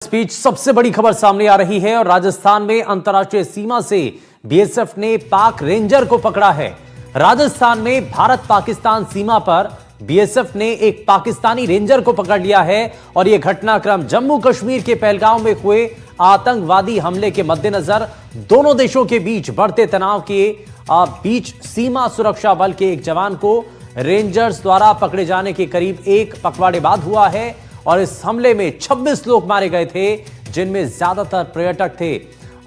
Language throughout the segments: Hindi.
इस बीच सबसे बड़ी खबर सामने आ रही है और राजस्थान में अंतर्राष्ट्रीय सीमा से बीएसएफ ने पाक रेंजर को पकड़ा है। राजस्थान में भारत पाकिस्तान सीमा पर बीएसएफ ने एक पाकिस्तानी रेंजर को पकड़ लिया है और यह घटनाक्रम जम्मू कश्मीर के पहलगांव में हुए आतंकवादी हमले के मद्देनजर दोनों देशों के बीच बढ़ते तनाव के बीच सीमा सुरक्षा बल के एक जवान को रेंजर्स द्वारा पकड़े जाने के करीब एक पखवाड़े बाद हुआ है और इस हमले में 26 लोग मारे गए थे, जिनमें ज्यादातर पर्यटक थे।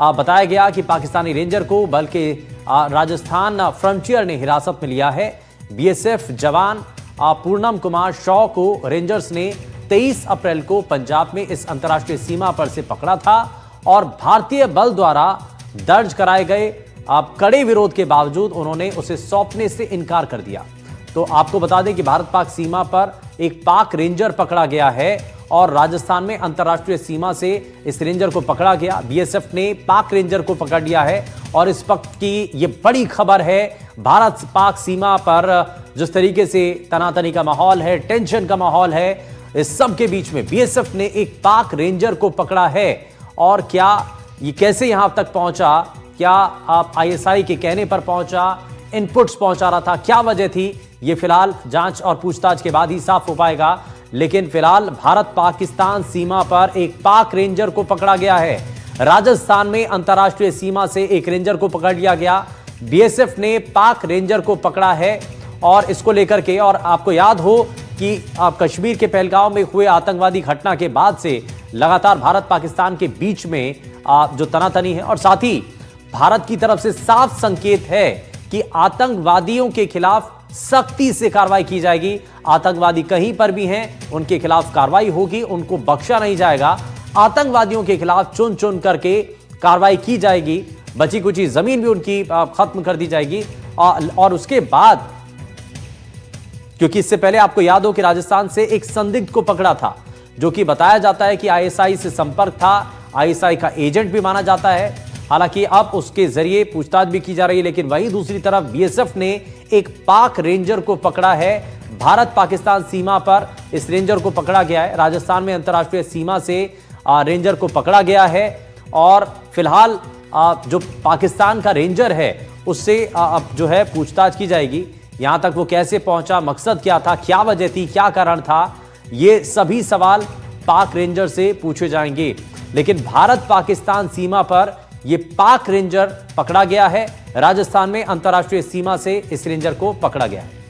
बताया गया कि पाकिस्तानी रेंजर को बल के राजस्थान फ्रंटियर ने हिरासत में लिया है। बीएसएफ जवान पूर्णम कुमार शॉ को रेंजर्स ने 23 अप्रैल को पंजाब में इस अंतर्राष्ट्रीय सीमा पर से पकड़ा था और भारतीय बल द्वारा दर्ज कराए गए कड़े विरोध के बावजूद उन्होंने उसे सौंपने से इनकार कर दिया। तो आपको बता दें कि भारत पाक सीमा पर एक पाक रेंजर पकड़ा गया है और राजस्थान में अंतर्राष्ट्रीय सीमा से इस रेंजर को पकड़ा गया। बीएसएफ ने पाक रेंजर को पकड़ लिया है और इस वक्त की यह बड़ी खबर है। भारत पाक सीमा पर जिस तरीके से तनातनी का माहौल है, टेंशन का माहौल है, इस सब के बीच में बीएसएफ ने एक पाक रेंजर को पकड़ा है। और क्या ये कैसे यहां तक पहुंचा, क्या आप आईएसआई के कहने पर पहुंचा, इनपुट्स पहुंचा रहा था, क्या वजह थी, ये फिलहाल जांच और पूछताछ के बाद ही साफ हो पाएगा। लेकिन फिलहाल भारत पाकिस्तान सीमा पर एक पाक रेंजर को पकड़ा गया है। राजस्थान में अंतर्राष्ट्रीय सीमा से एक रेंजर को पकड़ लिया गया। बीएसएफ ने पाक रेंजर को पकड़ा है और इसको लेकर के, और आपको याद हो कि कश्मीर के पहलगांव में हुए आतंकवादी घटना के बाद से लगातार भारत पाकिस्तान के बीच में जो तनातनी है और साथ ही भारत की तरफ से साफ संकेत है कि आतंकवादियों के खिलाफ सख्ती से कार्रवाई की जाएगी। आतंकवादी कहीं पर भी हैं, उनके खिलाफ कार्रवाई होगी, उनको बख्शा नहीं जाएगा। आतंकवादियों के खिलाफ चुन चुन करके कार्रवाई की जाएगी। बची कुची जमीन भी उनकी खत्म कर दी जाएगी। और उसके बाद, क्योंकि इससे पहले आपको याद हो कि राजस्थान से एक संदिग्ध को पकड़ा था जो कि बताया जाता है कि आईएसआई से संपर्क था, आईएसआई का एजेंट भी माना जाता है। हालांकि अब उसके जरिए पूछताछ भी की जा रही है। लेकिन वहीं दूसरी तरफ बीएसएफ ने एक पाक रेंजर को पकड़ा है। भारत पाकिस्तान सीमा पर इस रेंजर को पकड़ा गया है। राजस्थान में अंतर्राष्ट्रीय सीमा से रेंजर को पकड़ा गया है और फिलहाल जो पाकिस्तान का रेंजर है उससे अब जो है पूछताछ की जाएगी। यहां तक वो कैसे पहुंचा, मकसद क्या था, क्या वजह थी, क्या कारण था, ये सभी सवाल पाक रेंजर से पूछे जाएंगे। लेकिन भारत पाकिस्तान सीमा पर यह पाक रेंजर पकड़ा गया है। राजस्थान में अंतर्राष्ट्रीय सीमा से इस रेंजर को पकड़ा गया है।